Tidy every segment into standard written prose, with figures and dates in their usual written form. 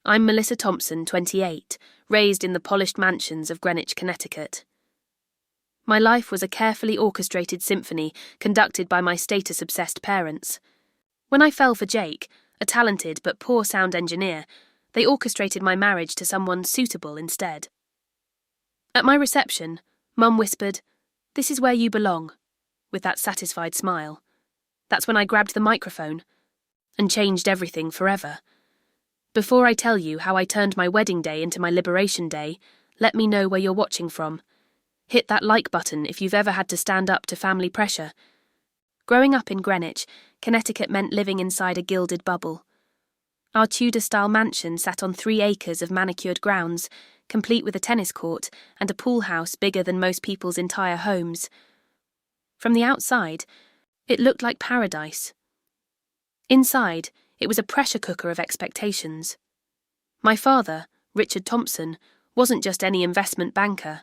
I'm Melissa Thompson, 28, raised in the polished mansions of Greenwich, Connecticut. My life was a carefully orchestrated symphony conducted by my status-obsessed parents. When I fell for Jake, a talented but poor sound engineer, they orchestrated my marriage to someone suitable instead. At my reception, Mum whispered, "This is where you belong," with that satisfied smile. That's when I grabbed the microphone and changed everything forever. Before I tell you how I turned my wedding day into my liberation day, let me know where you're watching from. Hit that like button if you've ever had to stand up to family pressure. Growing up in Greenwich, Connecticut meant living inside a gilded bubble. Our Tudor-style mansion sat on 3 acres of manicured grounds, complete with a tennis court and a pool house bigger than most people's entire homes. From the outside, it looked like paradise. Inside, it was a pressure cooker of expectations. My father, Richard Thompson, wasn't just any investment banker.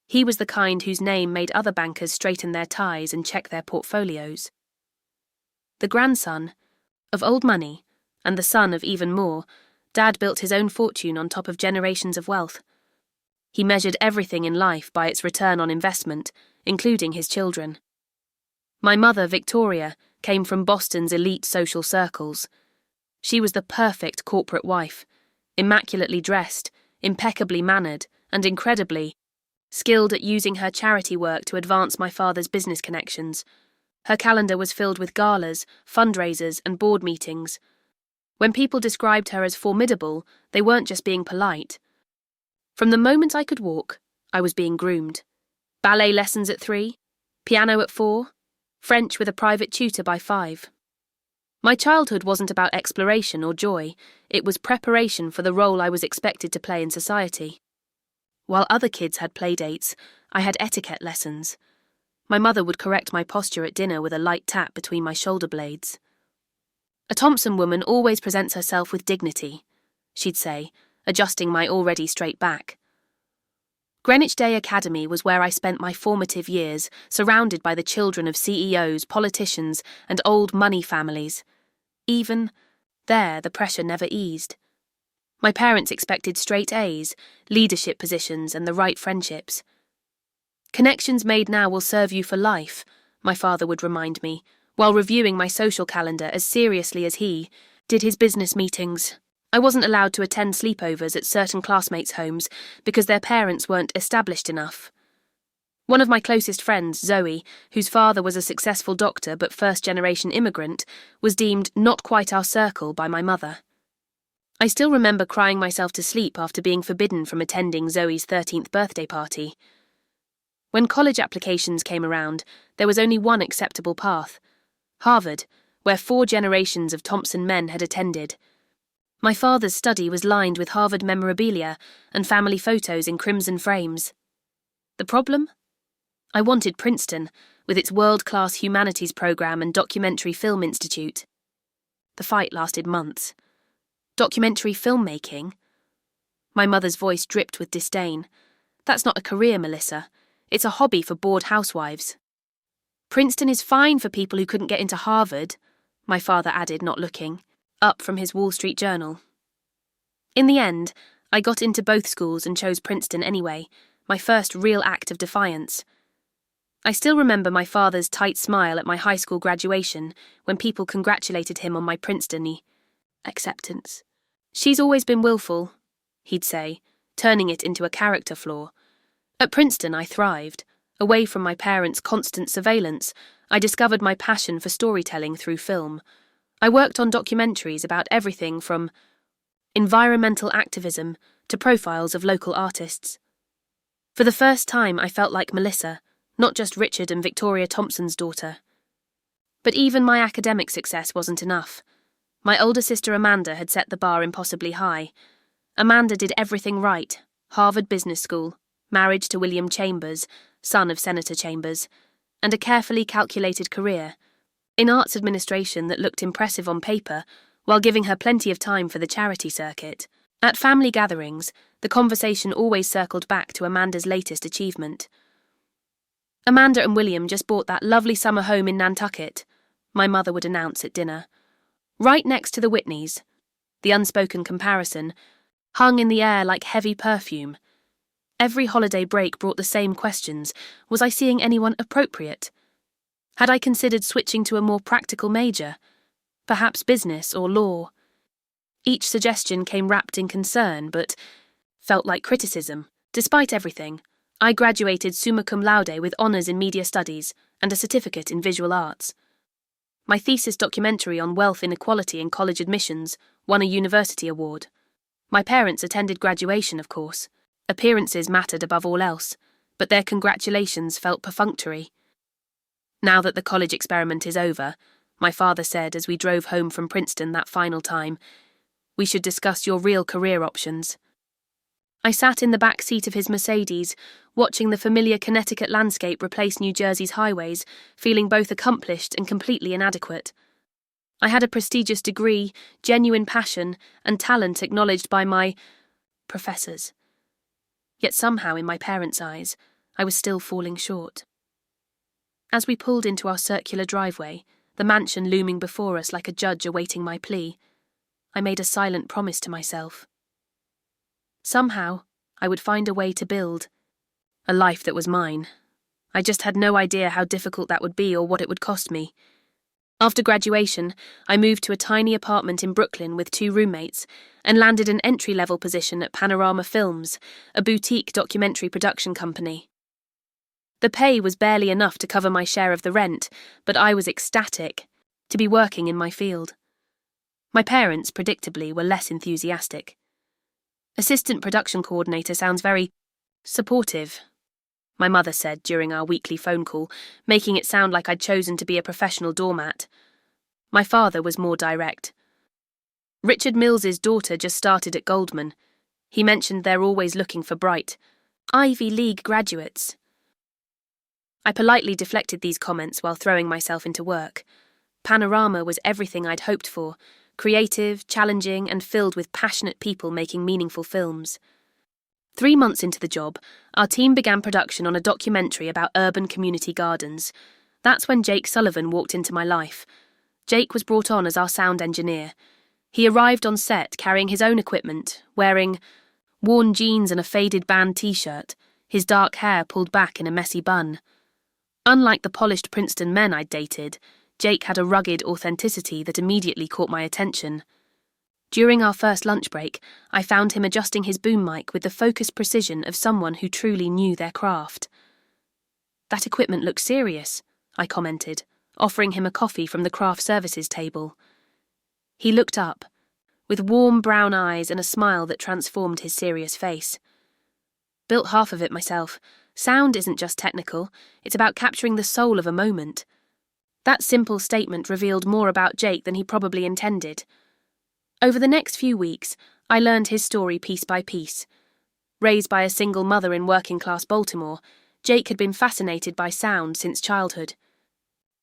He was the kind whose name made other bankers straighten their ties and check their portfolios. The grandson of old money and the son of even more, Dad built his own fortune on top of generations of wealth. He measured everything in life by its return on investment, including his children. My mother, Victoria, came from Boston's elite social circles. She was the perfect corporate wife, immaculately dressed, impeccably mannered, and incredibly skilled at using her charity work to advance my father's business connections. Her calendar was filled with galas, fundraisers, and board meetings. When people described her as formidable, they weren't just being polite. From the moment I could walk, I was being groomed. Ballet lessons at 3, piano at 4, French with a private tutor by 5. My childhood wasn't about exploration or joy, it was preparation for the role I was expected to play in society. While other kids had playdates, I had etiquette lessons. My mother would correct my posture at dinner with a light tap between my shoulder blades. "A Thompson woman always presents herself with dignity," she'd say, adjusting my already straight back. Greenwich Day Academy was where I spent my formative years, surrounded by the children of CEOs, politicians, and old money families. Even there, the pressure never eased. My parents expected straight A's, leadership positions, and the right friendships. "Connections made now will serve you for life," my father would remind me, while reviewing my social calendar as seriously as he did his business meetings. I wasn't allowed to attend sleepovers at certain classmates' homes because their parents weren't established enough. One of my closest friends, Zoe, whose father was a successful doctor but first-generation immigrant, was deemed not quite our circle by my mother. I still remember crying myself to sleep after being forbidden from attending Zoe's 13th birthday party. When college applications came around, there was only one acceptable path: Harvard, where 4 generations of Thompson men had attended. My father's study was lined with Harvard memorabilia and family photos in crimson frames. The problem? I wanted Princeton, with its world-class humanities program and documentary film institute. The fight lasted months. Documentary filmmaking? My mother's voice dripped with disdain. "That's not a career, Melissa. It's a hobby for bored housewives." "Princeton is fine for people who couldn't get into Harvard," my father added, not looking up from his Wall Street Journal. In the end, I got into both schools and chose Princeton anyway, my first real act of defiance. I still remember my father's tight smile at my high school graduation when people congratulated him on my Princeton-y acceptance. "She's always been willful," he'd say, turning it into a character flaw. At Princeton, I thrived. Away from my parents' constant surveillance, I discovered my passion for storytelling through film. I worked on documentaries about everything from environmental activism to profiles of local artists. For the first time, I felt like Melissa, not just Richard and Victoria Thompson's daughter. But even my academic success wasn't enough. My older sister Amanda had set the bar impossibly high. Amanda did everything right: Harvard Business School, marriage to William Chambers, son of Senator Chambers, and a carefully calculated career in arts administration that looked impressive on paper, while giving her plenty of time for the charity circuit. At family gatherings, the conversation always circled back to Amanda's latest achievement. "Amanda and William just bought that lovely summer home in Nantucket," my mother would announce at dinner. "Right next to the Whitneys. the unspoken comparison, hung in the air like heavy perfume. Every holiday break brought the same questions. Was I seeing anyone appropriate? Had I considered switching to a more practical major? Perhaps business or law? Each suggestion came wrapped in concern, but felt like criticism. Despite everything, I graduated summa cum laude with honours in media studies and a certificate in visual arts. My thesis documentary on wealth inequality in college admissions won a university award. My parents attended graduation, of course. Appearances mattered above all else, but their congratulations felt perfunctory. Now that the college experiment is over, my father said as we drove home from Princeton that final time, we should discuss your real career options. I sat in the back seat of his Mercedes, watching the familiar Connecticut landscape replace New Jersey's highways, feeling both accomplished and completely inadequate. I had a prestigious degree, genuine passion, and talent acknowledged by my professors. Yet somehow, in my parents' eyes, I was still falling short. As we pulled into our circular driveway, the mansion looming before us like a judge awaiting my plea, I made a silent promise to myself. Somehow, I would find a way to build a life that was mine. I just had no idea how difficult that would be or what it would cost me. After graduation, I moved to a tiny apartment in Brooklyn with 2 roommates and landed an entry-level position at Panorama Films, a boutique documentary production company. The pay was barely enough to cover my share of the rent, but I was ecstatic to be working in my field. My parents, predictably, were less enthusiastic. Assistant production coordinator sounds very supportive, my mother said during our weekly phone call, making it sound like I'd chosen to be a professional doormat. My father was more direct. Richard Mills's daughter just started at Goldman. He mentioned they're always looking for bright Ivy League graduates. I politely deflected these comments while throwing myself into work. Panorama was everything I'd hoped for, creative, challenging, and filled with passionate people making meaningful films. 3 months into the job, our team began production on a documentary about urban community gardens. That's when Jake Sullivan walked into my life. Jake was brought on as our sound engineer. He arrived on set carrying his own equipment, wearing worn jeans and a faded band t-shirt, his dark hair pulled back in a messy bun. Unlike the polished Princeton men I'd dated, Jake had a rugged authenticity that immediately caught my attention. During our first lunch break, I found him adjusting his boom mic with the focused precision of someone who truly knew their craft. "That equipment looks serious," I commented, offering him a coffee from the craft services table. He looked up, with warm brown eyes and a smile that transformed his serious face. "Built half of it myself. Sound isn't just technical, it's about capturing the soul of a moment." That simple statement revealed more about Jake than he probably intended. Over the next few weeks, I learned his story piece by piece. Raised by a single mother in working-class Baltimore, Jake had been fascinated by sound since childhood.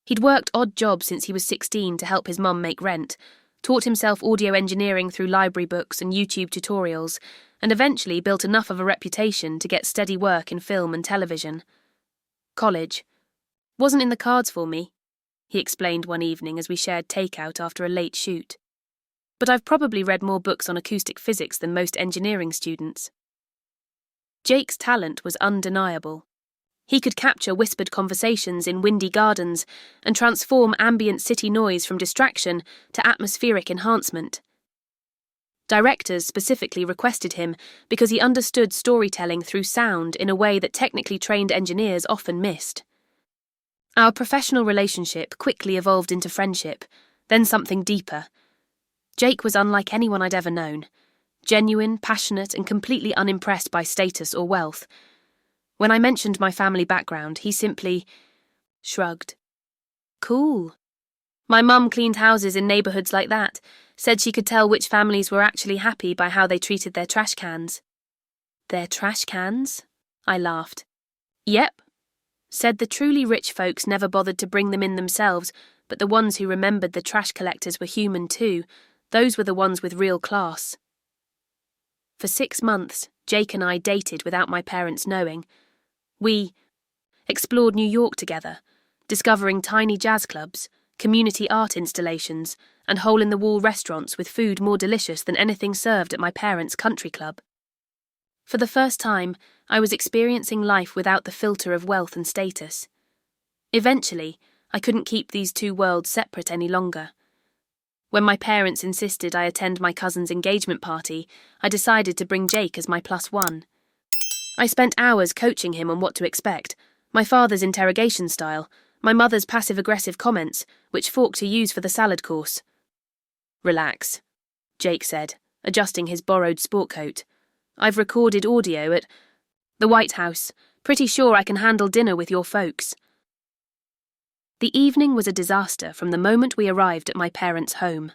He'd worked odd jobs since he was 16 to help his mum make rent, taught himself audio engineering through library books and YouTube tutorials, and eventually built enough of a reputation to get steady work in film and television. College wasn't in the cards for me, he explained one evening as we shared takeout after a late shoot. But I've probably read more books on acoustic physics than most engineering students. Jake's talent was undeniable. He could capture whispered conversations in windy gardens and transform ambient city noise from distraction to atmospheric enhancement. Directors specifically requested him because he understood storytelling through sound in a way that technically trained engineers often missed. Our professional relationship quickly evolved into friendship, then something deeper. Jake was unlike anyone I'd ever known. Genuine, passionate, and completely unimpressed by status or wealth. When I mentioned my family background, he simply shrugged. "Cool. My mum cleaned houses in neighbourhoods like that, said she could tell which families were actually happy by how they treated their trash cans." "Their trash cans?" I laughed. "Yep. Said the truly rich folks never bothered to bring them in themselves, but the ones who remembered the trash collectors were human too. Those were the ones with real class." For 6 months, Jake and I dated without my parents knowing. We explored New York together, discovering tiny jazz clubs, community art installations, and hole-in-the-wall restaurants with food more delicious than anything served at my parents' country club. For the first time, I was experiencing life without the filter of wealth and status. Eventually, I couldn't keep these two worlds separate any longer. When my parents insisted I attend my cousin's engagement party, I decided to bring Jake as my +1. I spent hours coaching him on what to expect, my father's interrogation style, my mother's passive-aggressive comments, which fork to use for the salad course. "Relax," Jake said, adjusting his borrowed sport coat. "I've recorded audio at the White House. Pretty sure I can handle dinner with your folks." The evening was a disaster from the moment we arrived at my parents' home.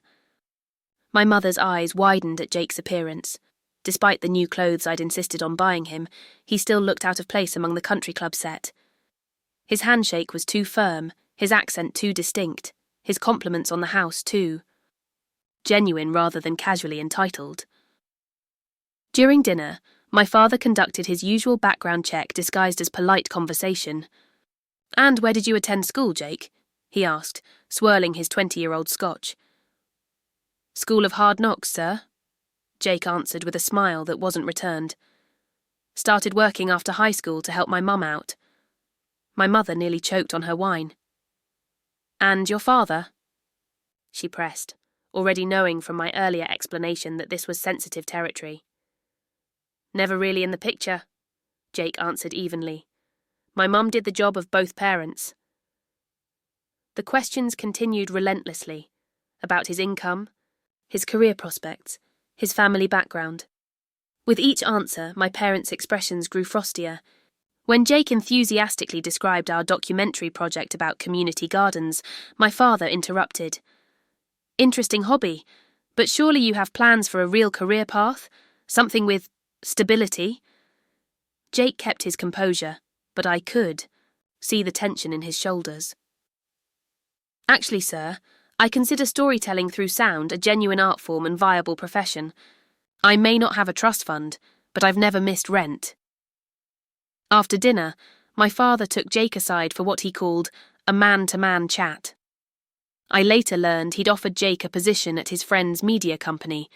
My mother's eyes widened at Jake's appearance. Despite the new clothes I'd insisted on buying him, he still looked out of place among the country club set. His handshake was too firm, his accent too distinct, his compliments on the house too genuine rather than casually entitled. During dinner, my father conducted his usual background check disguised as polite conversation. "And where did you attend school, Jake?" he asked, swirling his 20-year-old scotch. "School of Hard Knocks, sir," Jake answered with a smile that wasn't returned. "Started working after high school to help my mum out." My mother nearly choked on her wine. "And your father?" she pressed, already knowing from my earlier explanation that this was sensitive territory. "Never really in the picture," Jake answered evenly. "My mum did the job of both parents." The questions continued relentlessly, about his income, his career prospects, his family background. With each answer, my parents' expressions grew frostier. When Jake enthusiastically described our documentary project about community gardens, my father interrupted. "Interesting hobby, but surely you have plans for a real career path? Something with stability?" Jake kept his composure, but I could see the tension in his shoulders. "Actually, sir, I consider storytelling through sound a genuine art form and viable profession. I may not have a trust fund, but I've never missed rent." After dinner, my father took Jake aside for what he called a man-to-man chat. I later learned he'd offered Jake a position at his friend's media company,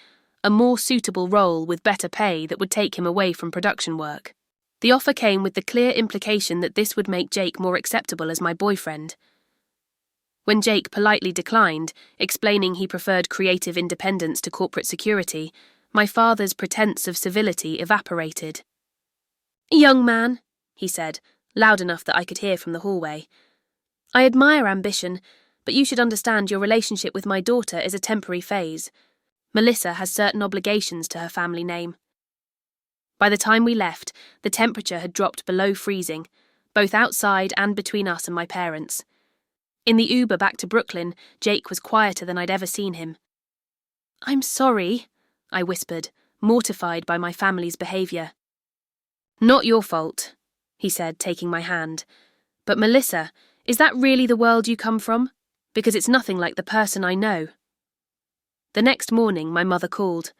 a more suitable role with better pay that would take him away from production work. The offer came with the clear implication that this would make Jake more acceptable as my boyfriend. When Jake politely declined, explaining he preferred creative independence to corporate security, my father's pretense of civility evaporated. "Young man," he said, loud enough that I could hear from the hallway, "I admire ambition, but you should understand your relationship with my daughter is a temporary phase. Melissa has certain obligations to her family name." By the time we left, the temperature had dropped below freezing, both outside and between us and my parents. In the Uber back to Brooklyn, Jake was quieter than I'd ever seen him. "I'm sorry," I whispered, mortified by my family's behaviour. "Not your fault," he said, taking my hand. "But Melissa, is that really the world you come from? Because it's nothing like the person I know." The next morning, my mother called.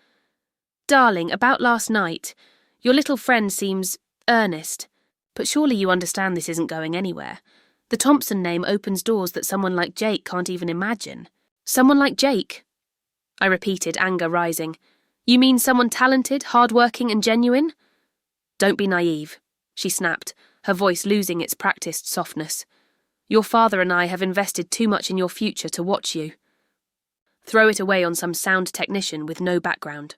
"Darling, about last night. Your little friend seems earnest, but surely you understand this isn't going anywhere. The Thompson name opens doors that someone like Jake can't even imagine." "Someone like Jake?" I repeated, anger rising. "You mean someone talented, hard-working and genuine?" "Don't be naive," she snapped, her voice losing its practiced softness. "Your father and I have invested too much in your future to watch you throw it away on some sound technician with no background."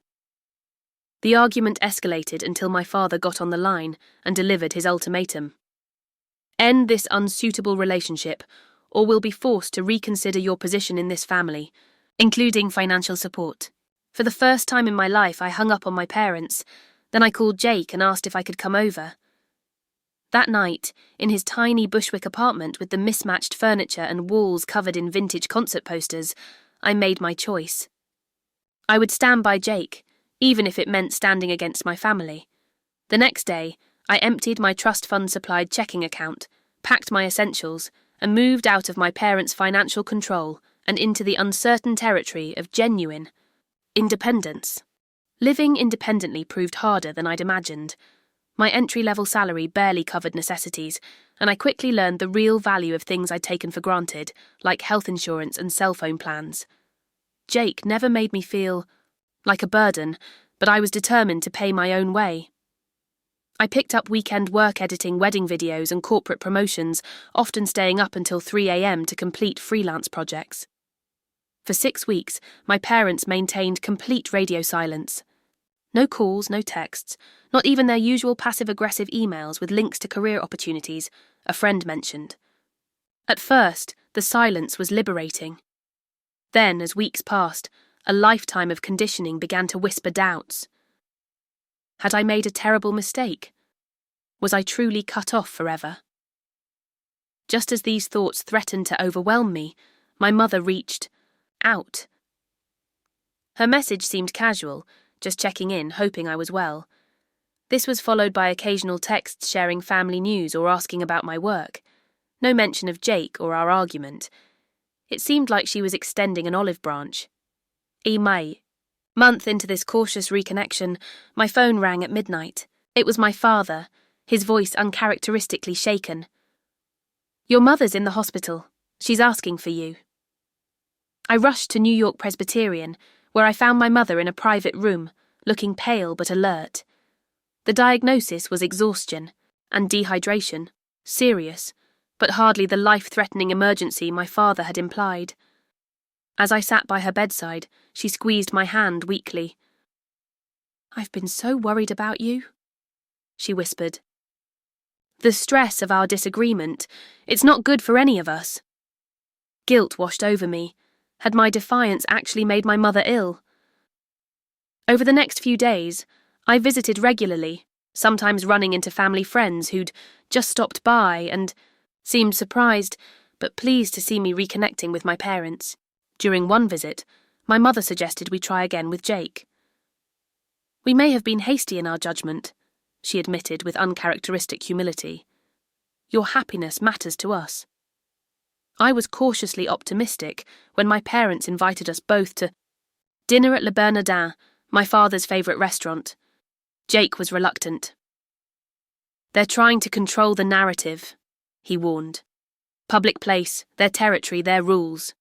The argument escalated until my father got on the line and delivered his ultimatum. "End this unsuitable relationship, or we'll be forced to reconsider your position in this family, including financial support." For the first time in my life, I hung up on my parents. Then I called Jake and asked if I could come over. That night, in his tiny Bushwick apartment with the mismatched furniture and walls covered in vintage concert posters, I made my choice. I would stand by Jake, even if it meant standing against my family. The next day, I emptied my trust fund-supplied checking account, packed my essentials, and moved out of my parents' financial control and into the uncertain territory of genuine independence. Living independently proved harder than I'd imagined. My entry-level salary barely covered necessities, and I quickly learned the real value of things I'd taken for granted, like health insurance and cell phone plans. Jake never made me feel like a burden, but I was determined to pay my own way. I picked up weekend work editing wedding videos and corporate promotions, often staying up until 3 a.m. to complete freelance projects. For 6 weeks, my parents maintained complete radio silence. No calls, no texts, not even their usual passive-aggressive emails with links to career opportunities, a friend mentioned. At first, the silence was liberating. Then, as weeks passed, a lifetime of conditioning began to whisper doubts. Had I made a terrible mistake? Was I truly cut off forever? Just as these thoughts threatened to overwhelm me, my mother reached out. Her message seemed casual, just checking in, hoping I was well. This was followed by occasional texts sharing family news or asking about my work. No mention of Jake or our argument. It seemed like she was extending an olive branch. Month into this cautious reconnection, my phone rang at midnight. It was my father, his voice uncharacteristically shaken. "Your mother's in the hospital. She's asking for you." I rushed to New York Presbyterian, where I found my mother in a private room, looking pale but alert. The diagnosis was exhaustion and dehydration, serious, but hardly the life-threatening emergency my father had implied. As I sat by her bedside, she squeezed my hand weakly. "I've been so worried about you," she whispered. "The stress of our disagreement, it's not good for any of us." Guilt washed over me. Had my defiance actually made my mother ill? Over the next few days, I visited regularly, sometimes running into family friends who'd just stopped by and seemed surprised, but pleased to see me reconnecting with my parents. During one visit, my mother suggested we try again with Jake. "We may have been hasty in our judgment," she admitted with uncharacteristic humility. "Your happiness matters to us." I was cautiously optimistic when my parents invited us both to dinner at Le Bernardin, my father's favourite restaurant. Jake was reluctant. "They're trying to control the narrative," he warned. "Public place, their territory, their rules."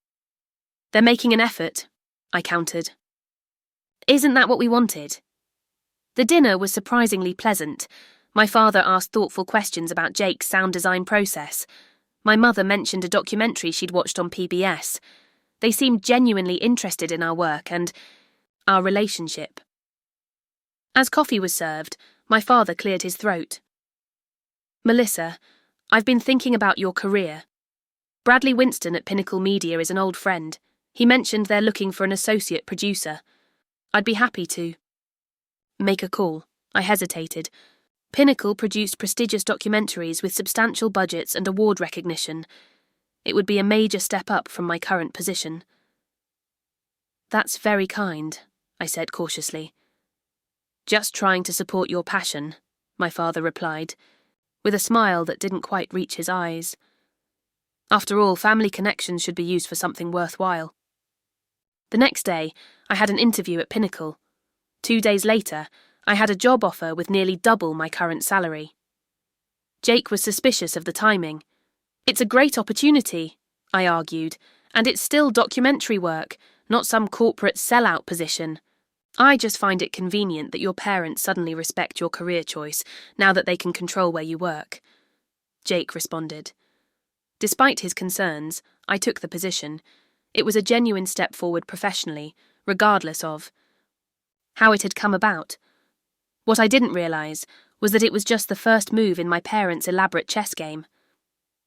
"They're making an effort," I countered. "Isn't that what we wanted?" The dinner was surprisingly pleasant. My father asked thoughtful questions about Jake's sound design process. My mother mentioned a documentary she'd watched on PBS. They seemed genuinely interested in our work and our relationship. As coffee was served, my father cleared his throat. "Melissa, I've been thinking about your career. Bradley Winston at Pinnacle Media is an old friend. He mentioned they're looking for an associate producer. I'd be happy to make a call." I hesitated. Pinnacle produced prestigious documentaries with substantial budgets and award recognition. It would be a major step up from my current position. "That's very kind," I said cautiously. "Just trying to support your passion," my father replied, with a smile that didn't quite reach his eyes. After all, family connections should be used for something worthwhile. The next day, I had an interview at Pinnacle. 2 days later, I had a job offer with nearly double my current salary. Jake was suspicious of the timing. "It's a great opportunity," I argued, "and it's still documentary work, not some corporate sellout position. I just find it convenient that your parents suddenly respect your career choice, now that they can control where you work." Jake responded. Despite his concerns, I took the position. It was a genuine step forward professionally, regardless of how it had come about. What I didn't realise was that it was just the first move in my parents' elaborate chess game.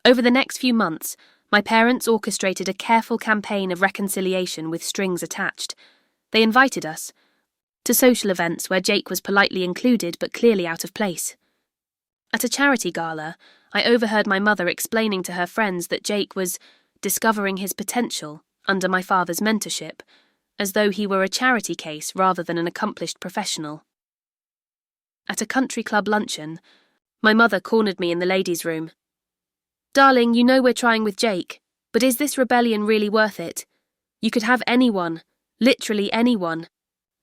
Over the next few months, my parents orchestrated a careful campaign of reconciliation with strings attached. They invited us to social events where Jake was politely included but clearly out of place. At a charity gala, I overheard my mother explaining to her friends that Jake was discovering his potential under my father's mentorship, as though he were a charity case rather than an accomplished professional. At a country club luncheon, my mother cornered me in the ladies' room. "Darling, you know we're trying with Jake, but is this rebellion really worth it? You could have anyone, literally anyone.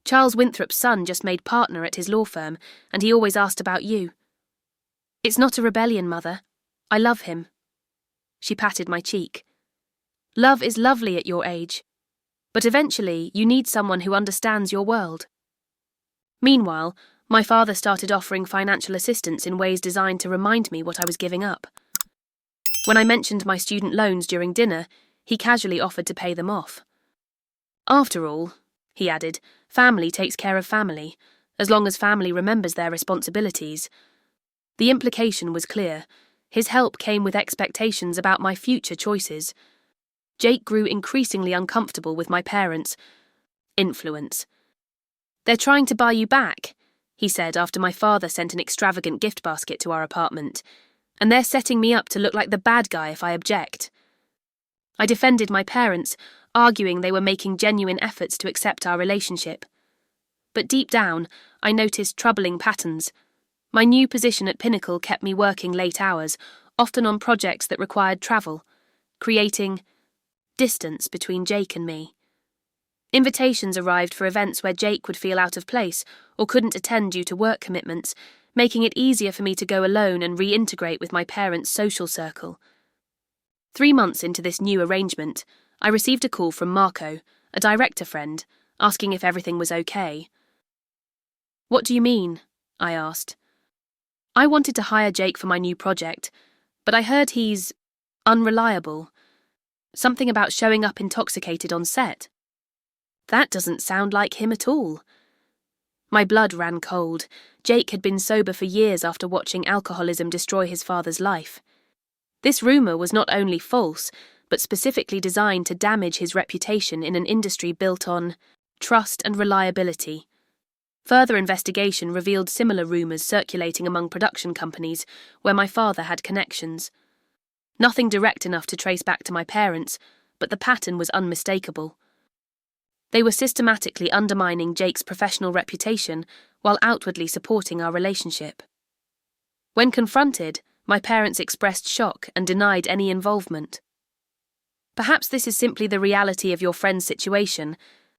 Charles Winthrop's son just made partner at his law firm, and he always asked about you. It's not a rebellion, Mother. I love him. She patted my cheek. Love is lovely at your age, but eventually you need someone who understands your world. Meanwhile, my father started offering financial assistance in ways designed to remind me what I was giving up. When I mentioned my student loans during dinner, he casually offered to pay them off. After all, he added, family takes care of family, as long as family remembers their responsibilities. The implication was clear. His help came with expectations about my future choices. Jake grew increasingly uncomfortable with my parents' influence. They're trying to buy you back, he said after my father sent an extravagant gift basket to our apartment, and they're setting me up to look like the bad guy if I object. I defended my parents, arguing they were making genuine efforts to accept our relationship. But deep down, I noticed troubling patterns. My new position at Pinnacle kept me working late hours, often on projects that required travel, creating distance between Jake and me. Invitations arrived for events where Jake would feel out of place or couldn't attend due to work commitments, making it easier for me to go alone and reintegrate with my parents' social circle. 3 months into this new arrangement, I received a call from Marco, a director friend, asking if everything was okay. What do you mean? I asked. I wanted to hire Jake for my new project, but I heard he's unreliable. Something about showing up intoxicated on set. That doesn't sound like him at all. My blood ran cold. Jake had been sober for years after watching alcoholism destroy his father's life. This rumour was not only false, but specifically designed to damage his reputation in an industry built on trust and reliability. Further investigation revealed similar rumours circulating among production companies where my father had connections. Nothing direct enough to trace back to my parents, but the pattern was unmistakable. They were systematically undermining Jake's professional reputation while outwardly supporting our relationship. When confronted, my parents expressed shock and denied any involvement. Perhaps this is simply the reality of your friend's situation,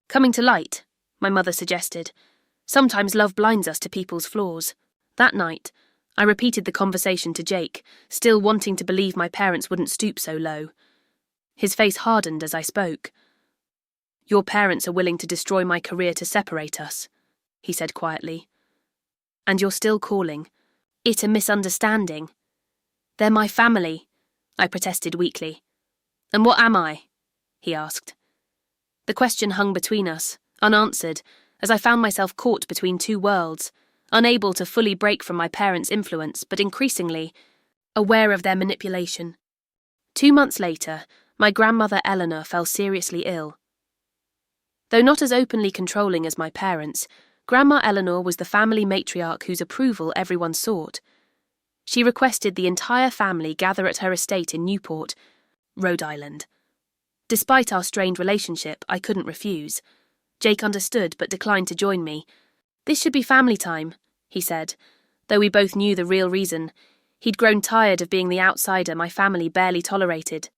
coming to light, my mother suggested. Sometimes love blinds us to people's flaws. That night, I repeated the conversation to Jake, still wanting to believe my parents wouldn't stoop so low. His face hardened as I spoke. Your parents are willing to destroy my career to separate us, he said quietly. And you're still calling it a misunderstanding. They're my family, I protested weakly. And what am I? He asked. The question hung between us, unanswered, as I found myself caught between two worlds, unable to fully break from my parents' influence, but increasingly aware of their manipulation. 2 months later, my grandmother Eleanor fell seriously ill. Though not as openly controlling as my parents, Grandma Eleanor was the family matriarch whose approval everyone sought. She requested the entire family gather at her estate in Newport, Rhode Island. Despite our strained relationship, I couldn't refuse. Jake understood but declined to join me. This should be family time, he said, though we both knew the real reason. He'd grown tired of being the outsider my family barely tolerated.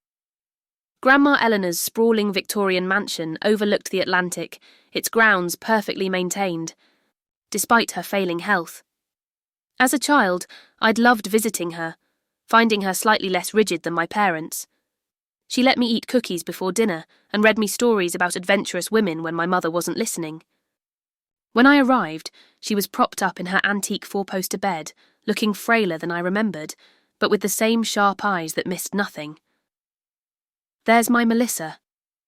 Grandma Eleanor's sprawling Victorian mansion overlooked the Atlantic, its grounds perfectly maintained, despite her failing health. As a child, I'd loved visiting her, finding her slightly less rigid than my parents. She let me eat cookies before dinner and read me stories about adventurous women when my mother wasn't listening. When I arrived, she was propped up in her antique 4-poster bed, looking frailer than I remembered, but with the same sharp eyes that missed nothing. There's my Melissa,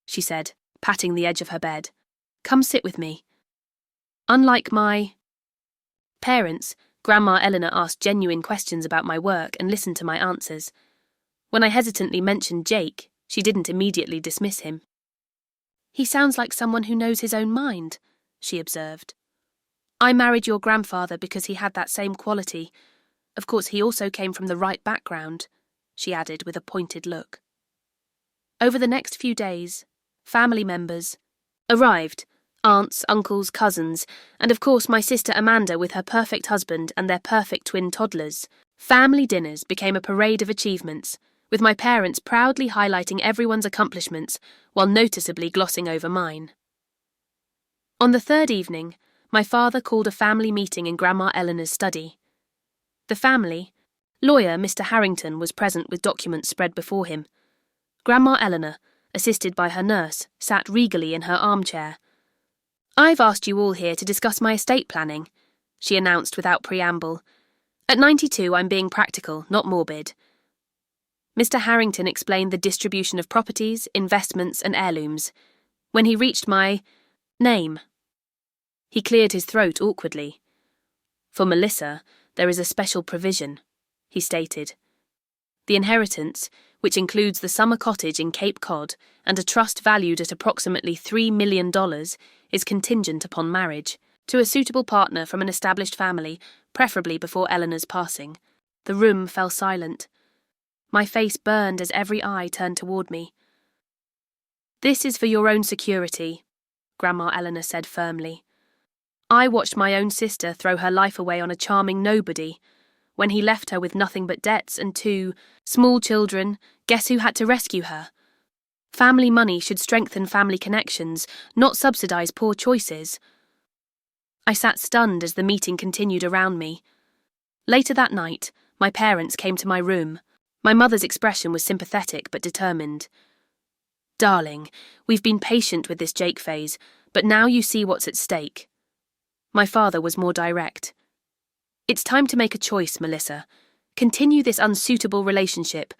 she said, patting the edge of her bed. Come sit with me. Unlike my parents, Grandma Eleanor asked genuine questions about my work and listened to my answers. When I hesitantly mentioned Jake, she didn't immediately dismiss him. He sounds like someone who knows his own mind, she observed. I married your grandfather because he had that same quality. Of course, he also came from the right background, she added with a pointed look. Over the next few days, family members arrived, aunts, uncles, cousins, and of course my sister Amanda with her perfect husband and their perfect twin toddlers. Family dinners became a parade of achievements, with my parents proudly highlighting everyone's accomplishments while noticeably glossing over mine. On the third evening, my father called a family meeting in Grandma Eleanor's study. The family, Lawyer Mr. Harrington was present with documents spread before him. Grandma Eleanor, assisted by her nurse, sat regally in her armchair. "I've asked you all here to discuss my estate planning," she announced without preamble. "At 92, I'm being practical, not morbid." Mr. Harrington explained the distribution of properties, investments, and heirlooms. When he reached my name, he cleared his throat awkwardly. "For Melissa, there is a special provision," he stated. "The inheritance, which includes the summer cottage in Cape Cod and a trust valued at approximately $3 million, is contingent upon marriage to a suitable partner from an established family, preferably before Eleanor's passing." The room fell silent. My face burned as every eye turned toward me. "This is for your own security," Grandma Eleanor said firmly. "I watched my own sister throw her life away on a charming nobody. When he left her with nothing but debts and 2 small children, guess who had to rescue her? Family money should strengthen family connections, not subsidize poor choices." I sat stunned as the meeting continued around me. Later that night, my parents came to my room. My mother's expression was sympathetic but determined. "Darling, we've been patient with this Jake phase, but now you see what's at stake." My father was more direct. "It's time to make a choice, Melissa. Continue this unsuitable relationship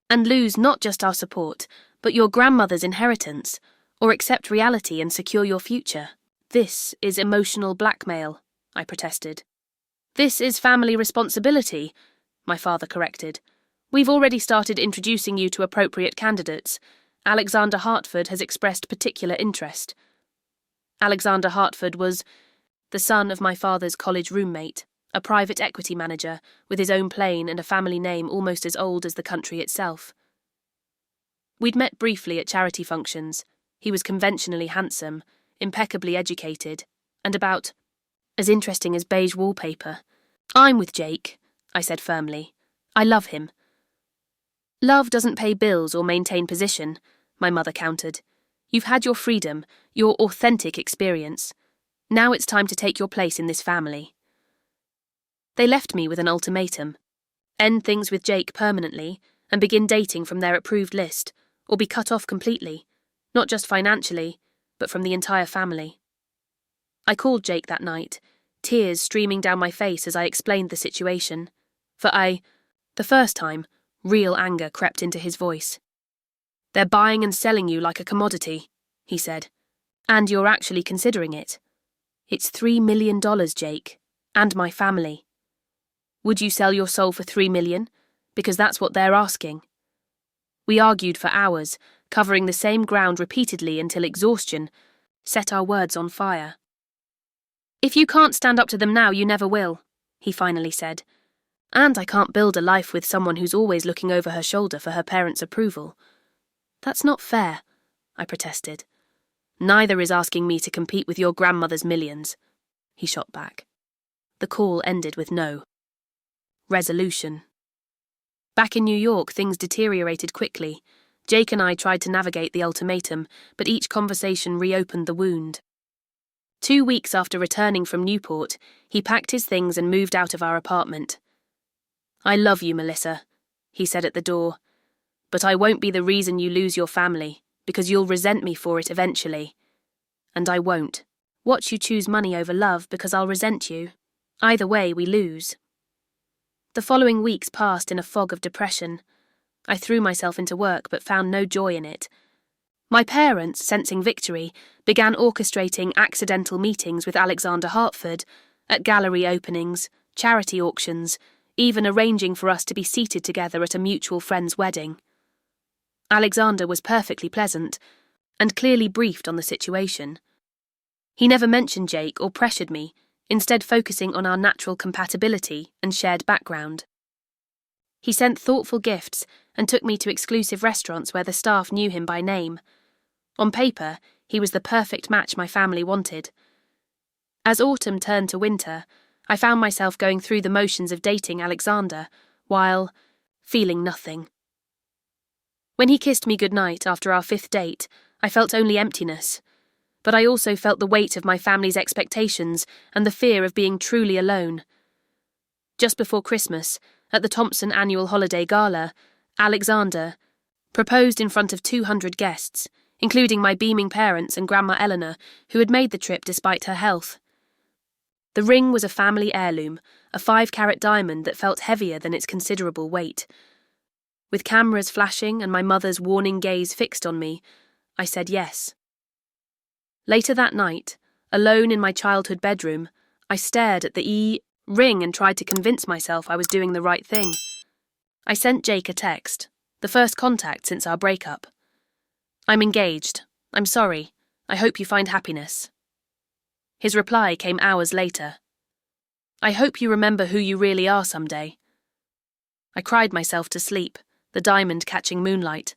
and lose not just our support, but your grandmother's inheritance, or accept reality and secure your future." "This is emotional blackmail," I protested. "This is family responsibility," my father corrected. "We've already started introducing you to appropriate candidates. Alexander Hartford has expressed particular interest." Alexander Hartford was the son of my father's college roommate, a private equity manager with his own plane and a family name almost as old as the country itself. We'd met briefly at charity functions. He was conventionally handsome, impeccably educated, and about as interesting as beige wallpaper. "I'm with Jake," I said firmly. "I love him." "Love doesn't pay bills or maintain position," my mother countered. "You've had your freedom, your authentic experience. Now it's time to take your place in this family." They left me with an ultimatum: end things with Jake permanently and begin dating from their approved list, or be cut off completely, not just financially, but from the entire family. I called Jake that night, tears streaming down my face as I explained the situation. The first time, real anger crept into his voice. "They're buying and selling you like a commodity," he said. "And you're actually considering it. It's $3 million, Jake, and my family. Would you sell your soul for $3 million? Because that's what they're asking." We argued for hours, covering the same ground repeatedly until exhaustion set our words on fire. "If you can't stand up to them now, you never will," he finally said. "And I can't build a life with someone who's always looking over her shoulder for her parents' approval." "That's not fair," I protested. "Neither is asking me to compete with your grandmother's millions," he shot back. The call ended with no resolution. Back in New York, things deteriorated quickly. Jake and I tried to navigate the ultimatum, but each conversation reopened the wound. 2 weeks after returning from Newport, he packed his things and moved out of our apartment. "I love you, Melissa," he said at the door, "but I won't be the reason you lose your family, because you'll resent me for it eventually. And I won't watch you choose money over love because I'll resent you. Either way, we lose." The following weeks passed in a fog of depression. I threw myself into work but found no joy in it. My parents, sensing victory, began orchestrating accidental meetings with Alexander Hartford at gallery openings, charity auctions, even arranging for us to be seated together at a mutual friend's wedding. Alexander was perfectly pleasant and clearly briefed on the situation. He never mentioned Jake or pressured me, instead focusing on our natural compatibility and shared background. He sent thoughtful gifts and took me to exclusive restaurants where the staff knew him by name. On paper, he was the perfect match my family wanted. As autumn turned to winter, I found myself going through the motions of dating Alexander, while feeling nothing. When he kissed me goodnight after our 5th date, I felt only emptiness. But I also felt the weight of my family's expectations and the fear of being truly alone. Just before Christmas, At the Thompson annual holiday gala, Alexander proposed in front of 200 guests, including my beaming parents and Grandma Eleanor, who had made the trip despite her health. The ring was a family heirloom, a 5-carat diamond that felt heavier than its considerable weight. With cameras flashing and my mother's warning gaze fixed on me, I said yes. Later that night, alone in my childhood bedroom, I stared at the ring and tried to convince myself I was doing the right thing. I sent Jake a text, the first contact since our breakup. "I'm engaged. I'm sorry. I hope you find happiness." His reply came hours later. "I hope you remember who you really are someday." I cried myself to sleep, the diamond catching moonlight,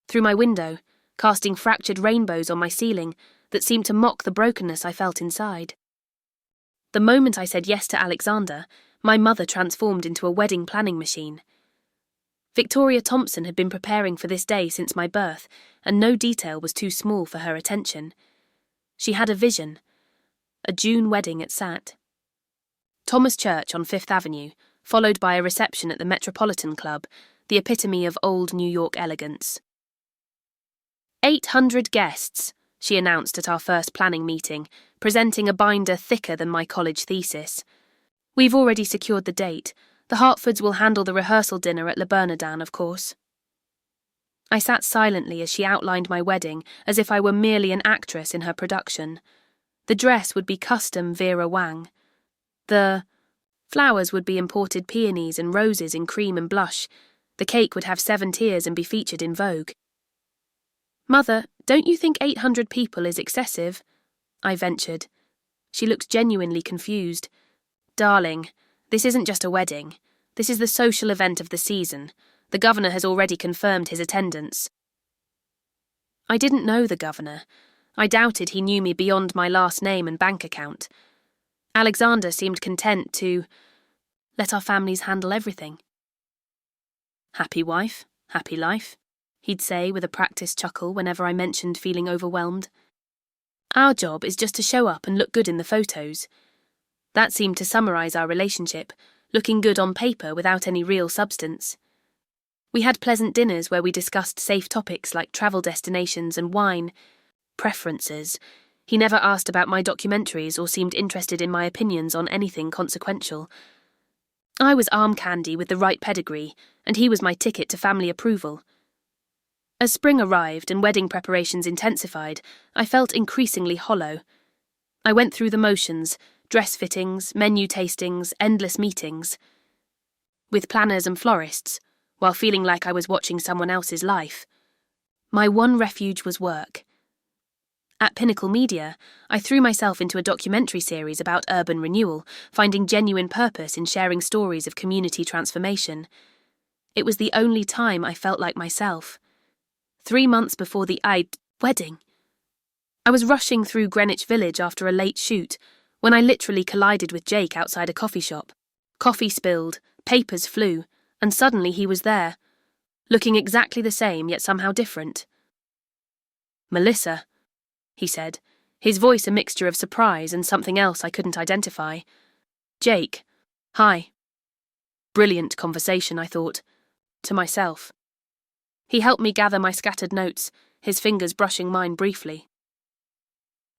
through my window, casting fractured rainbows on my ceiling that seemed to mock the brokenness I felt inside. The moment I said yes to Alexander, my mother transformed into a wedding planning machine. Victoria Thompson had been preparing for this day since my birth, and no detail was too small for her attention. She had a vision: a June wedding at Sat. Thomas Church on 5th Avenue, followed by a reception at the Metropolitan Club, the epitome of old New York elegance. 800 guests, she announced at our first planning meeting, presenting a binder thicker than my college thesis. "We've already secured the date. The Hartfords will handle the rehearsal dinner at Le Bernardin, of course." I sat silently as she outlined my wedding, as if I were merely an actress in her production. The dress would be custom Vera Wang. The flowers would be imported peonies and roses in cream and blush. The cake would have 7 tiers and be featured in Vogue. "Mother, don't you think 800 people is excessive?" I ventured. She looked genuinely confused. "Darling, this isn't just a wedding. This is the social event of the season. The governor has already confirmed his attendance." I didn't know the governor. I doubted he knew me beyond my last name and bank account. Alexander seemed content to let our families handle everything. "Happy wife, happy life," he'd say with a practiced chuckle whenever I mentioned feeling overwhelmed. "Our job is just to show up and look good in the photos." That seemed to summarize our relationship, looking good on paper without any real substance. We had pleasant dinners where we discussed safe topics like travel destinations and wine preferences. He never asked about my documentaries or seemed interested in my opinions on anything consequential. I was arm candy with the right pedigree, and he was my ticket to family approval. As spring arrived and wedding preparations intensified, I felt increasingly hollow. I went through the motions: dress fittings, menu tastings, endless meetings with planners and florists, while feeling like I was watching someone else's life. My one refuge was work. At Pinnacle Media, I threw myself into a documentary series about urban renewal, finding genuine purpose in sharing stories of community transformation. It was the only time I felt like myself. 3 months before the wedding, I was rushing through Greenwich Village after a late shoot when I literally collided with Jake outside a coffee shop. Coffee spilled, papers flew, and suddenly he was there, looking exactly the same yet somehow different. "Melissa," he said, his voice a mixture of surprise and something else I couldn't identify. "Jake, hi." Brilliant conversation, I thought, to myself. He helped me gather my scattered notes, his fingers brushing mine briefly.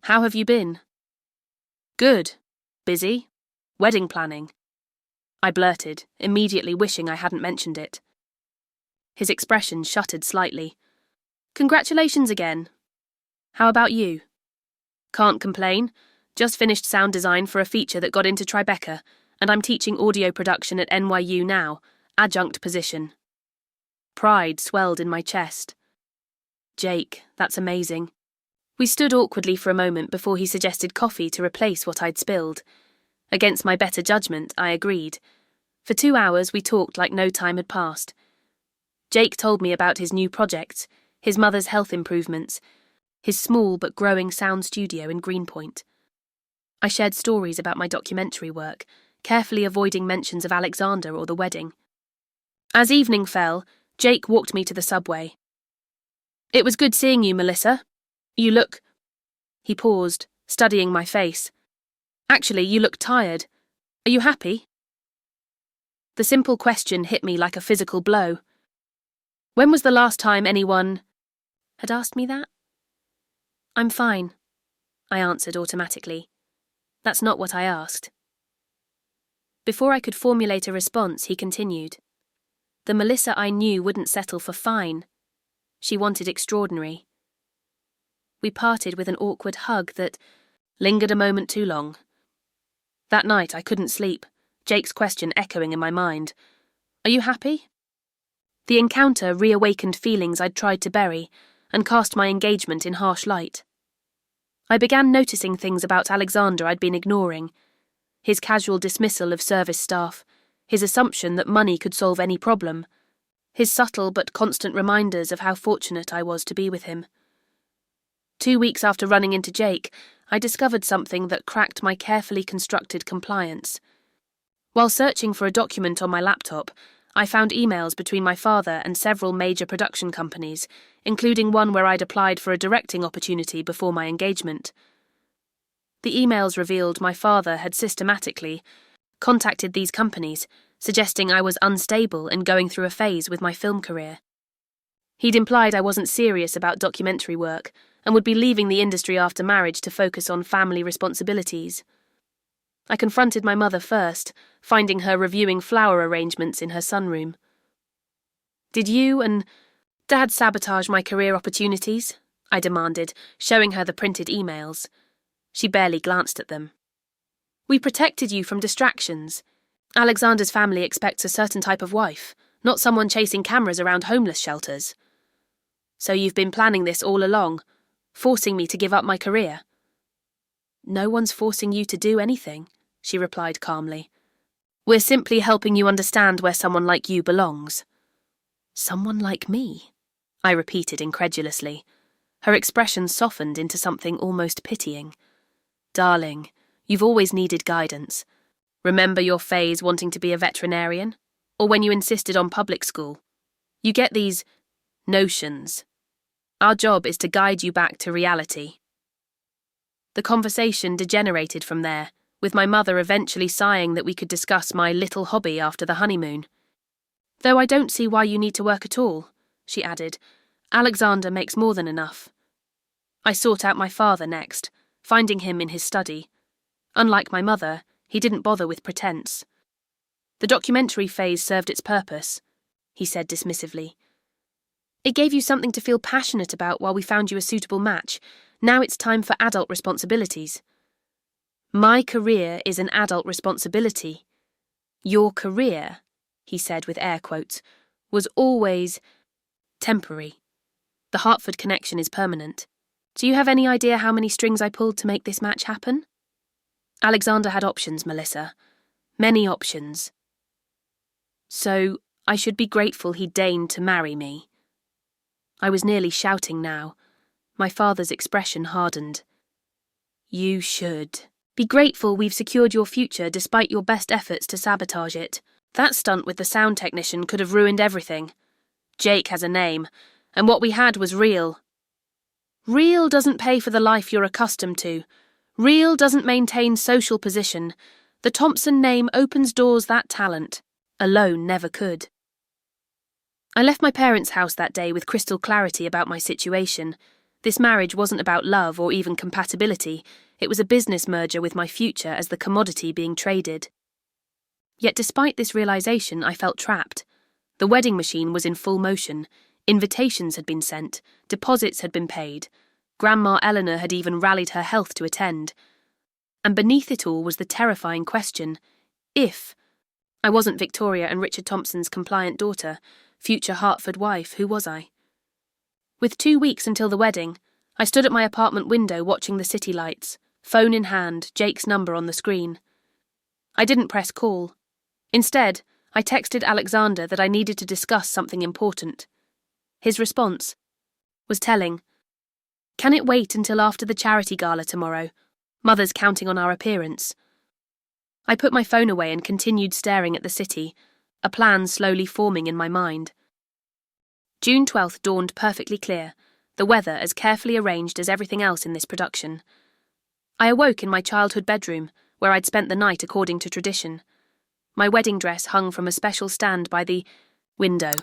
"How have you been?" "Good. Busy. Wedding planning," I blurted, immediately wishing I hadn't mentioned it. His expression shuttered slightly. "Congratulations again. How about you?" "Can't complain. Just finished sound design for a feature that got into Tribeca, and I'm teaching audio production at NYU now, adjunct position." Pride swelled in my chest. "Jake, that's amazing." We stood awkwardly for a moment before he suggested coffee to replace what I'd spilled. Against my better judgment, I agreed. For 2 hours we talked like no time had passed. Jake told me about his new projects, his mother's health improvements, his small but growing sound studio in Greenpoint. I shared stories about my documentary work, carefully avoiding mentions of Alexander or the wedding. As evening fell, Jake walked me to the subway. "It was good seeing you, Melissa. You look—" He paused, studying my face. "Actually, you look tired. Are you happy?" The simple question hit me like a physical blow. When was the last time anyone had asked me that? I'm fine, I answered automatically. That's not what I asked. Before I could formulate a response, he continued. The Melissa I knew wouldn't settle for fine. She wanted extraordinary. We parted with an awkward hug that lingered a moment too long. That night I couldn't sleep, Jake's question echoing in my mind. Are you happy? The encounter reawakened feelings I'd tried to bury and cast my engagement in harsh light. I began noticing things about Alexander I'd been ignoring. His casual dismissal of service staff, his assumption that money could solve any problem, his subtle but constant reminders of how fortunate I was to be with him. 2 weeks after running into Jake, I discovered something that cracked my carefully constructed compliance. While searching for a document on my laptop, I found emails between my father and several major production companies, including one where I'd applied for a directing opportunity before my engagement. The emails revealed my father had systematically contacted these companies, suggesting I was unstable and going through a phase with my film career. He'd implied I wasn't serious about documentary work and would be leaving the industry after marriage to focus on family responsibilities. I confronted my mother first, finding her reviewing flower arrangements in her sunroom. Did you and Dad sabotage my career opportunities? I demanded, showing her the printed emails. She barely glanced at them. We protected you from distractions. Alexander's family expects a certain type of wife, not someone chasing cameras around homeless shelters. So you've been planning this all along, forcing me to give up my career. No one's forcing you to do anything, she replied calmly. We're simply helping you understand where someone like you belongs. Someone like me? I repeated incredulously. Her expression softened into something almost pitying. Darling, you've always needed guidance. Remember your phase wanting to be a veterinarian? Or when you insisted on public school? You get these notions. Our job is to guide you back to reality. The conversation degenerated from there, with my mother eventually sighing that we could discuss my little hobby after the honeymoon. Though I don't see why you need to work at all, she added. Alexander makes more than enough. I sought out my father next, finding him in his study. Unlike my mother, he didn't bother with pretense. The documentary phase served its purpose, he said dismissively. It gave you something to feel passionate about while we found you a suitable match. Now it's time for adult responsibilities. My career is an adult responsibility. Your career, he said with air quotes, was always temporary. The Hartford connection is permanent. Do you have any idea how many strings I pulled to make this match happen? Alexander had options, Melissa. Many options. So I should be grateful he deigned to marry me. I was nearly shouting now. My father's expression hardened. You should. Be grateful we've secured your future despite your best efforts to sabotage it. That stunt with the sound technician could have ruined everything. Jake has a name, and what we had was real. Real doesn't pay for the life you're accustomed to. Real doesn't maintain social position. The Thompson name opens doors that talent alone never could. I left my parents' house that day with crystal clarity about my situation. This marriage wasn't about love or even compatibility. It was a business merger with my future as the commodity being traded. Yet despite this realization, I felt trapped. The wedding machine was in full motion. Invitations had been sent. Deposits had been paid. Grandma Eleanor had even rallied her health to attend. And beneath it all was the terrifying question, if I wasn't Victoria and Richard Thompson's compliant daughter, future Hartford wife, who was I? With 2 weeks until the wedding, I stood at my apartment window watching the city lights, phone in hand, Jake's number on the screen. I didn't press call. Instead, I texted Alexander that I needed to discuss something important. His response was telling. Can it wait until after the charity gala tomorrow? Mother's counting on our appearance. I put my phone away and continued staring at the city, a plan slowly forming in my mind. June 12th dawned perfectly clear, the weather as carefully arranged as everything else in this production. I awoke in my childhood bedroom, where I'd spent the night according to tradition. My wedding dress hung from a special stand by the window,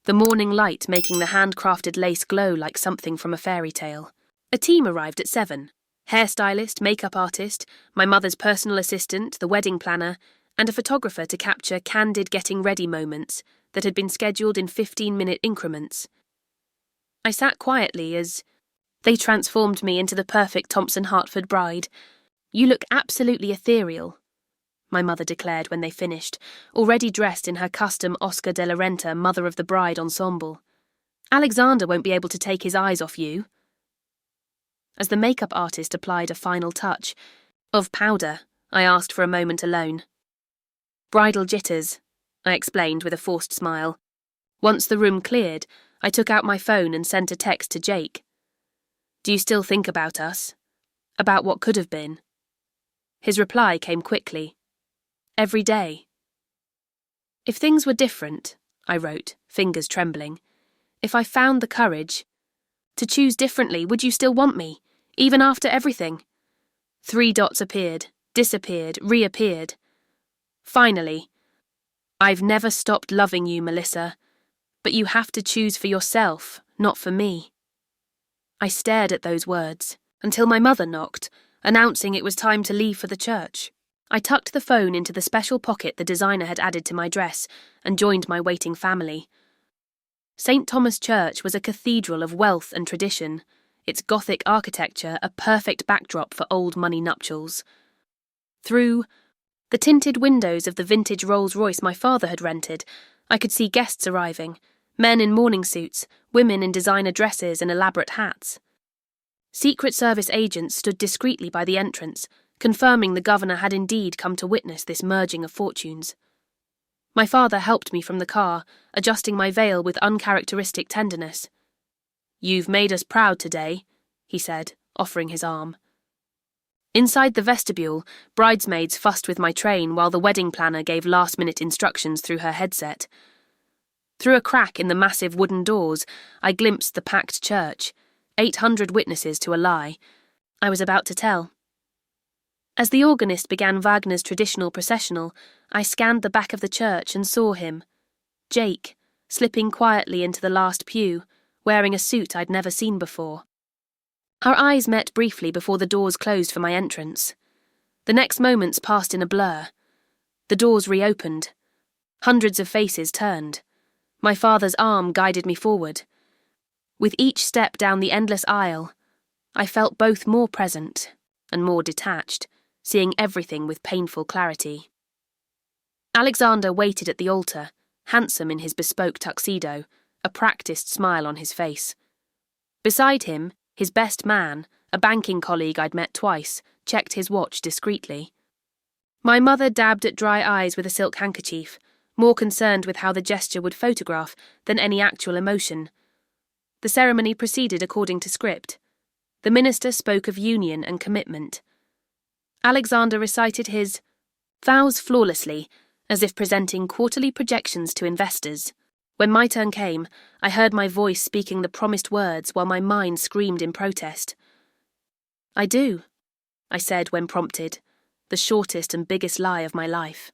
the morning light making the handcrafted lace glow like something from a fairy tale. A team arrived at 7. Hairstylist, makeup artist, my mother's personal assistant, the wedding planner, and a photographer to capture candid getting-ready moments that had been scheduled in 15-minute increments. I sat quietly as they transformed me into the perfect Thompson Hartford bride. "You look absolutely ethereal," my mother declared when they finished, already dressed in her custom Oscar de la Renta Mother of the Bride ensemble. "Alexander won't be able to take his eyes off you." As the makeup artist applied a final touch of powder, I asked for a moment alone. "Bridal jitters," I explained with a forced smile. Once the room cleared, I took out my phone and sent a text to Jake. "Do you still think about us? About what could have been?" His reply came quickly. "Every day." "If things were different," I wrote, fingers trembling, "if I found the courage to choose differently, would you still want me, even after everything?" 3 dots appeared, disappeared, reappeared. Finally, "I've never stopped loving you, Melissa, but you have to choose for yourself, not for me." I stared at those words until my mother knocked, announcing it was time to leave for the church. I tucked the phone into the special pocket the designer had added to my dress and joined my waiting family. St. Thomas Church was a cathedral of wealth and tradition, its Gothic architecture a perfect backdrop for old money nuptials. Through the tinted windows of the vintage Rolls-Royce my father had rented, I could see guests arriving, men in morning suits, women in designer dresses and elaborate hats. Secret Service agents stood discreetly by the entrance, confirming the governor had indeed come to witness this merging of fortunes. My father helped me from the car, adjusting my veil with uncharacteristic tenderness. "You've made us proud today," he said, offering his arm. Inside the vestibule, bridesmaids fussed with my train while the wedding planner gave last-minute instructions through her headset. Through a crack in the massive wooden doors, I glimpsed the packed church, 800 witnesses to a lie I was about to tell. As the organist began Wagner's traditional processional, I scanned the back of the church and saw him, Jake, slipping quietly into the last pew, wearing a suit I'd never seen before. Our eyes met briefly before the doors closed for my entrance. The next moments passed in a blur. The doors reopened. Hundreds of faces turned. My father's arm guided me forward. With each step down the endless aisle, I felt both more present and more detached, seeing everything with painful clarity. Alexander waited at the altar, handsome in his bespoke tuxedo, a practiced smile on his face. Beside him, his best man, a banking colleague I'd met twice, checked his watch discreetly. My mother dabbed at dry eyes with a silk handkerchief, more concerned with how the gesture would photograph than any actual emotion. The ceremony proceeded according to script. The minister spoke of union and commitment. Alexander recited his vows flawlessly, as if presenting quarterly projections to investors. When my turn came, I heard my voice speaking the promised words while my mind screamed in protest. "I do," I said when prompted, the shortest and biggest lie of my life.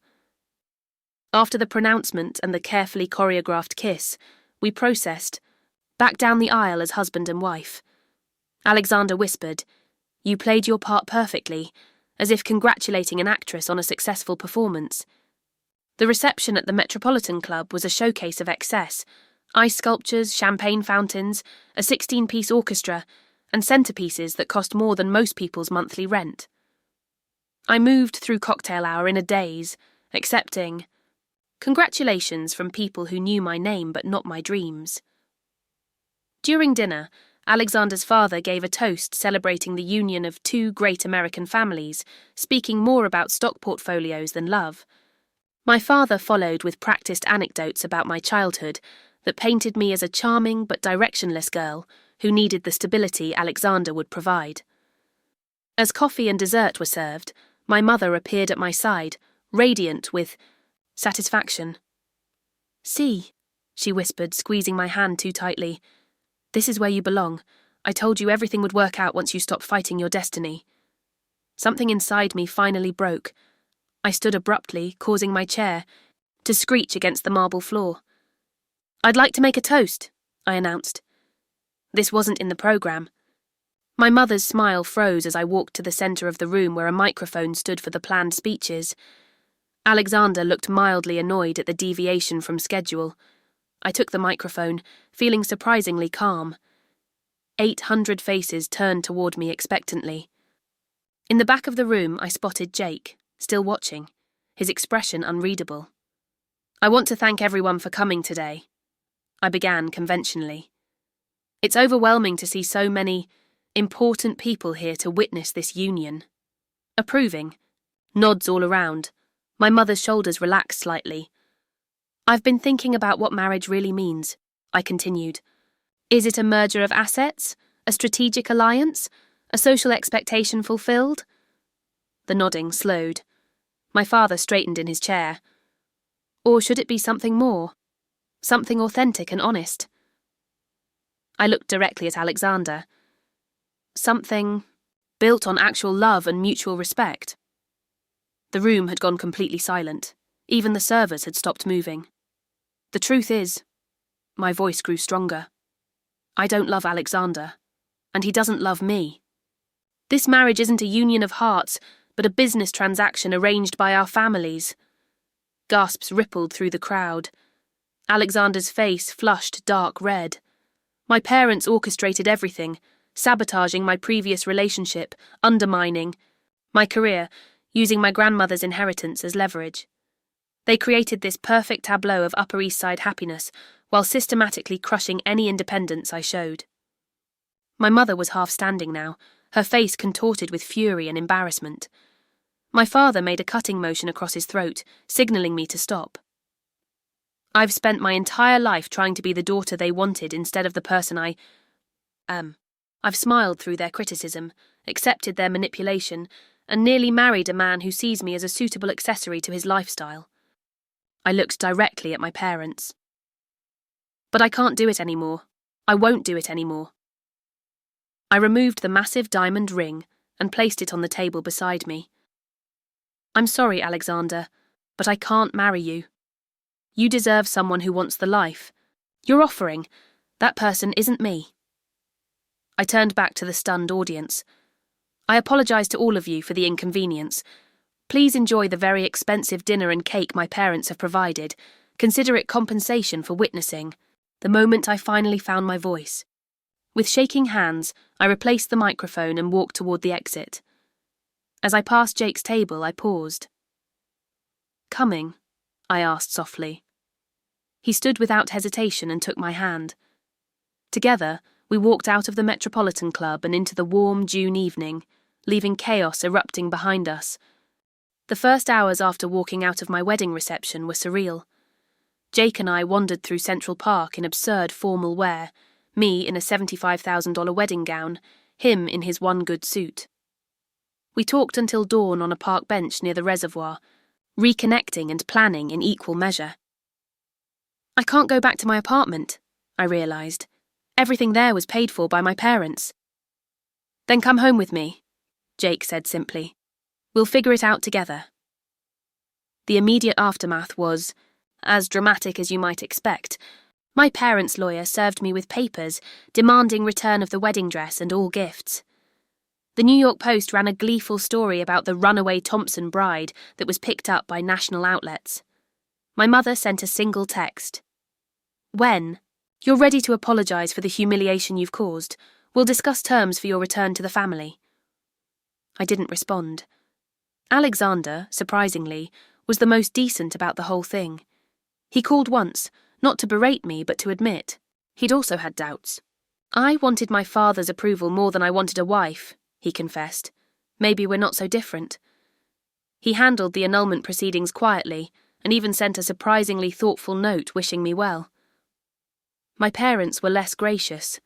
After the pronouncement and the carefully choreographed kiss, we processed, back down the aisle as husband and wife. Alexander whispered, "You played your part perfectly," as if congratulating an actress on a successful performance. The reception at the Metropolitan Club was a showcase of excess: ice sculptures, champagne fountains, a 16-piece orchestra, and centerpieces that cost more than most people's monthly rent. I moved through cocktail hour in a daze, accepting congratulations from people who knew my name but not my dreams. During dinner, Alexander's father gave a toast celebrating the union of 2 great American families, speaking more about stock portfolios than love. My father followed with practiced anecdotes about my childhood that painted me as a charming but directionless girl who needed the stability Alexander would provide. As coffee and dessert were served, my mother appeared at my side, radiant with satisfaction. "See," she whispered, squeezing my hand too tightly. "This is where you belong. I told you everything would work out once you stopped fighting your destiny." Something inside me finally broke. I stood abruptly, causing my chair to screech against the marble floor. "I'd like to make a toast," I announced. This wasn't in the programme. My mother's smile froze as I walked to the centre of the room where a microphone stood for the planned speeches. Alexander looked mildly annoyed at the deviation from schedule. I took the microphone, feeling surprisingly calm. 800 faces turned toward me expectantly. In the back of the room, I spotted Jake, still watching, his expression unreadable. "I want to thank everyone for coming today," I began conventionally. "It's overwhelming to see so many important people here to witness this union." Approving. Nods all around. My mother's shoulders relaxed slightly. "I've been thinking about what marriage really means," I continued. "Is it a merger of assets? A strategic alliance? A social expectation fulfilled?" The nodding slowed. My father straightened in his chair. "Or should it be something more? Something authentic and honest?" I looked directly at Alexander. "Something built on actual love and mutual respect." The room had gone completely silent. Even the servers had stopped moving. "The truth is," my voice grew stronger, "I don't love Alexander, and he doesn't love me. This marriage isn't a union of hearts, but a business transaction arranged by our families." Gasps rippled through the crowd. Alexander's face flushed dark red. My parents orchestrated everything, sabotaging my previous relationship, undermining my career, using my grandmother's inheritance as leverage. They created this perfect tableau of Upper East Side happiness while systematically crushing any independence I showed. My mother was half standing now, her face contorted with fury and embarrassment. My father made a cutting motion across his throat, signalling me to stop. "I've spent my entire life trying to be the daughter they wanted instead of the person I've smiled through their criticism, accepted their manipulation, and nearly married a man who sees me as a suitable accessory to his lifestyle." I looked directly at my parents. "But I can't do it anymore. I won't do it anymore." I removed the massive diamond ring and placed it on the table beside me. "I'm sorry, Alexander, but I can't marry you. You deserve someone who wants the life you're offering. That person isn't me." I turned back to the stunned audience. "I apologise to all of you for the inconvenience. Please enjoy the very expensive dinner and cake my parents have provided. Consider it compensation for witnessing the moment I finally found my voice." With shaking hands, I replaced the microphone and walked toward the exit. As I passed Jake's table, I paused. "Coming?" I asked softly. He stood without hesitation and took my hand. Together, we walked out of the Metropolitan Club and into the warm June evening, leaving chaos erupting behind us. The first hours after walking out of my wedding reception were surreal. Jake and I wandered through Central Park in absurd formal wear, me in a $75,000 wedding gown, him in his one good suit. We talked until dawn on a park bench near the reservoir, reconnecting and planning in equal measure. "I can't go back to my apartment," I realised. Everything there was paid for by my parents. "Then come home with me," Jake said simply. "We'll figure it out together." The immediate aftermath was as dramatic as you might expect. My parents' lawyer served me with papers demanding return of the wedding dress and all gifts. The New York Post ran a gleeful story about the runaway Thompson bride that was picked up by national outlets. My mother sent a single text. "When you're ready to apologise for the humiliation you've caused, we'll discuss terms for your return to the family." I didn't respond. Alexander, surprisingly, was the most decent about the whole thing. He called once, not to berate me but to admit he'd also had doubts. "I wanted my father's approval more than I wanted a wife," he confessed. "Maybe we're not so different." He handled the annulment proceedings quietly and even sent a surprisingly thoughtful note wishing me well. My parents were less gracious.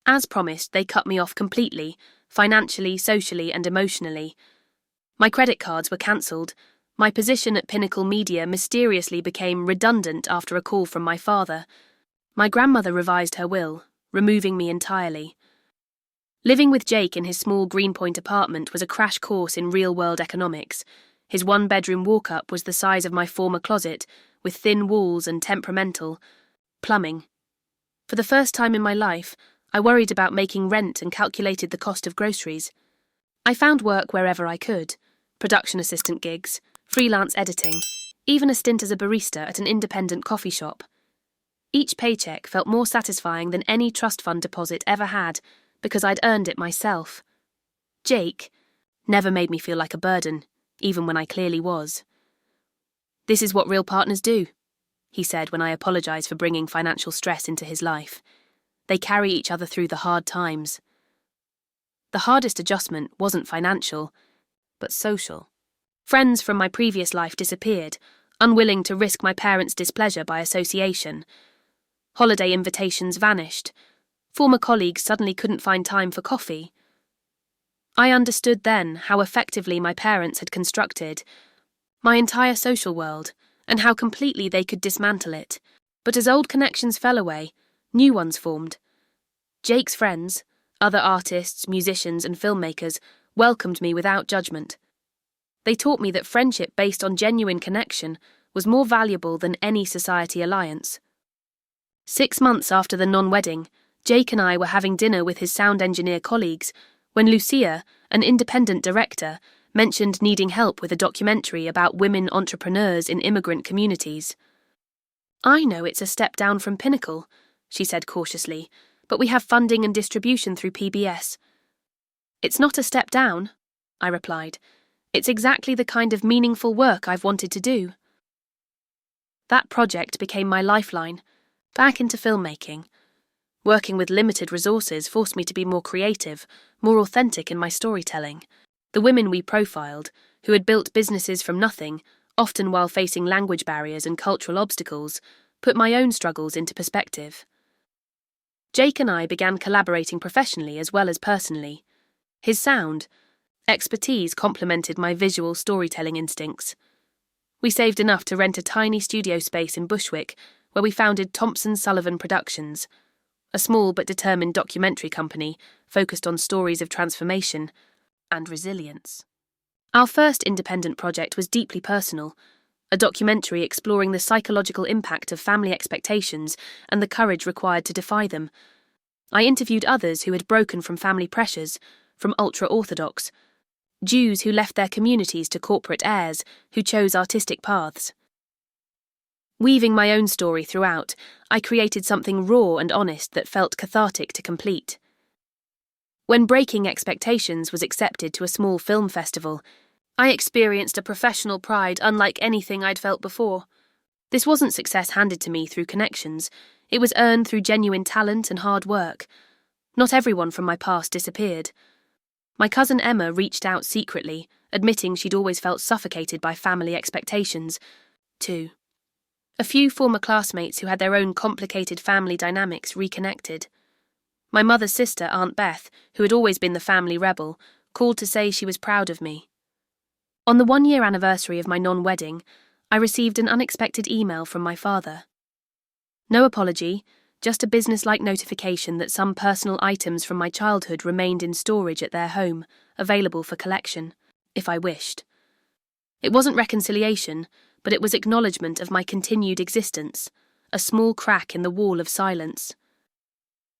As promised, they cut me off completely, financially, socially, and emotionally. My credit cards were cancelled. My position at Pinnacle Media mysteriously became redundant after a call from my father. My grandmother revised her will, removing me entirely. Living with Jake in his small Greenpoint apartment was a crash course in real-world economics. His one-bedroom walk-up was the size of my former closet, with thin walls and temperamental plumbing. For the first time in my life, I worried about making rent and calculated the cost of groceries. I found work wherever I could: production assistant gigs, freelance editing, even a stint as a barista at an independent coffee shop. Each paycheck felt more satisfying than any trust fund deposit ever had, because I'd earned it myself. Jake never made me feel like a burden, even when I clearly was. "This is what real partners do," he said when I apologized for bringing financial stress into his life. "They carry each other through the hard times." The hardest adjustment wasn't financial, but social. Friends from my previous life disappeared, unwilling to risk my parents' displeasure by association. Holiday invitations vanished. Former colleagues suddenly couldn't find time for coffee. I understood then how effectively my parents had constructed my entire social world, and how completely they could dismantle it. But as old connections fell away, new ones formed. Jake's friends, other artists, musicians, and filmmakers, welcomed me without judgment. They taught me that friendship based on genuine connection was more valuable than any society alliance. 6 months after the non-wedding, Jake and I were having dinner with his sound engineer colleagues when Lucia, an independent director, mentioned needing help with a documentary about women entrepreneurs in immigrant communities. "I know it's a step down from Pinnacle," she said cautiously, "but we have funding and distribution through PBS." "It's not a step down," I replied. "It's exactly the kind of meaningful work I've wanted to do." That project became my lifeline, back into filmmaking. Working with limited resources forced me to be more creative, more authentic in my storytelling. The women we profiled, who had built businesses from nothing, often while facing language barriers and cultural obstacles, put my own struggles into perspective. Jake and I began collaborating professionally as well as personally. His sound expertise complemented my visual storytelling instincts. We saved enough to rent a tiny studio space in Bushwick, where we founded Thompson Sullivan Productions, a small but determined documentary company focused on stories of transformation and resilience. Our first independent project was deeply personal, a documentary exploring the psychological impact of family expectations and the courage required to defy them. I interviewed others who had broken from family pressures, from ultra-Orthodox, Jews who left their communities to corporate heirs who chose artistic paths. Weaving my own story throughout, I created something raw and honest that felt cathartic to complete. When Breaking Expectations was accepted to a small film festival, I experienced a professional pride unlike anything I'd felt before. This wasn't success handed to me through connections, it was earned through genuine talent and hard work. Not everyone from my past disappeared. My cousin Emma reached out secretly, admitting she'd always felt suffocated by family expectations, too. A few former classmates who had their own complicated family dynamics reconnected. My mother's sister, Aunt Beth, who had always been the family rebel, called to say she was proud of me. On the 1-year anniversary of my non-wedding, I received an unexpected email from my father. No apology, just a business-like notification that some personal items from my childhood remained in storage at their home, available for collection, if I wished. It wasn't reconciliation, but it was acknowledgement of my continued existence, a small crack in the wall of silence.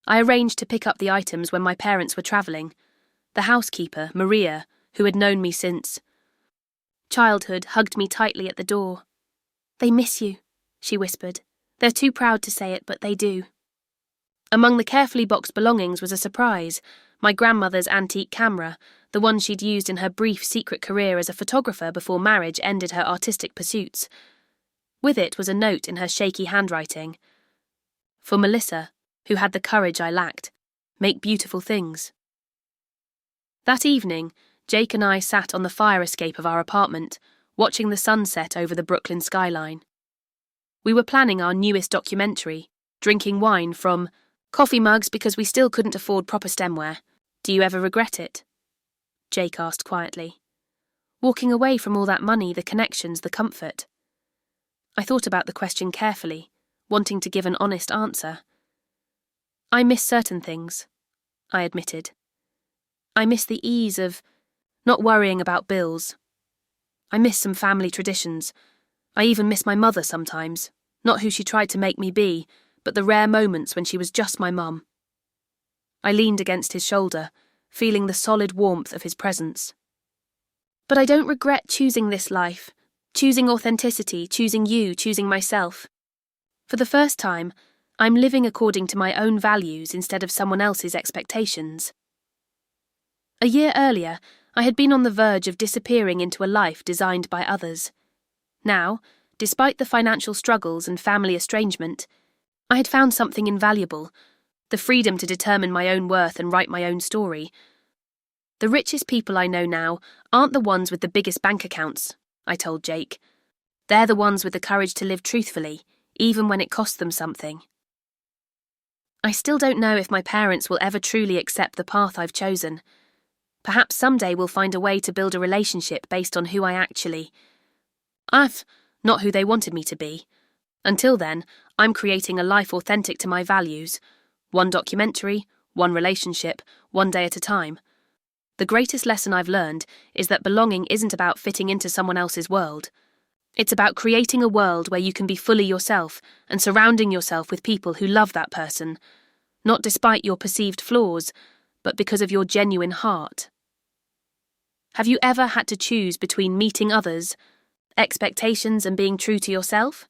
I arranged to pick up the items when my parents were travelling. The housekeeper, Maria, who had known me since childhood, hugged me tightly at the door. "They miss you," she whispered. "They're too proud to say it, but they do." Among the carefully boxed belongings was a surprise: my grandmother's antique camera, the one she'd used in her brief secret career as a photographer before marriage ended her artistic pursuits. With it was a note in her shaky handwriting. "For Melissa, who had the courage I lacked, make beautiful things." That evening, Jake and I sat on the fire escape of our apartment, watching the sunset over the Brooklyn skyline. We were planning our newest documentary, drinking wine from coffee mugs because we still couldn't afford proper stemware. "Do you ever regret it?" Jake asked quietly. "Walking away from all that money, the connections, the comfort?" I thought about the question carefully, wanting to give an honest answer. "I miss certain things," I admitted. "I miss the ease of not worrying about bills. I miss some family traditions. I even miss my mother sometimes, not who she tried to make me be, but the rare moments when she was just my mum. I leaned against his shoulder, feeling the solid warmth of his presence. But I don't regret choosing this life, choosing authenticity, choosing you, choosing myself. For the first time, I'm living according to my own values instead of someone else's expectations. A year earlier, I had been on the verge of disappearing into a life designed by others. Now, despite the financial struggles and family estrangement, I had found something invaluable: the freedom to determine my own worth and write my own story. The richest people I know now aren't the ones with the biggest bank accounts, I told Jake. They're the ones with the courage to live truthfully, even when it costs them something. I still don't know if my parents will ever truly accept the path I've chosen. Perhaps someday we'll find a way to build a relationship based on who I actually... not who they wanted me to be. Until then, I'm creating a life authentic to my values. One documentary, one relationship, one day at a time. The greatest lesson I've learned is that belonging isn't about fitting into someone else's world. It's about creating a world where you can be fully yourself and surrounding yourself with people who love that person, not despite your perceived flaws, but because of your genuine heart. Have you ever had to choose between meeting others, expectations, and being true to yourself?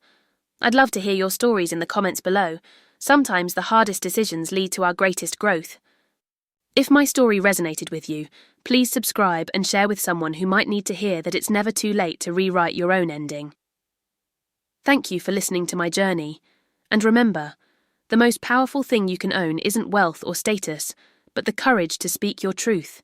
I'd love to hear your stories in the comments below. Sometimes the hardest decisions lead to our greatest growth. If my story resonated with you, please subscribe and share with someone who might need to hear that it's never too late to rewrite your own ending. Thank you for listening to my journey. And remember, the most powerful thing you can own isn't wealth or status, but the courage to speak your truth.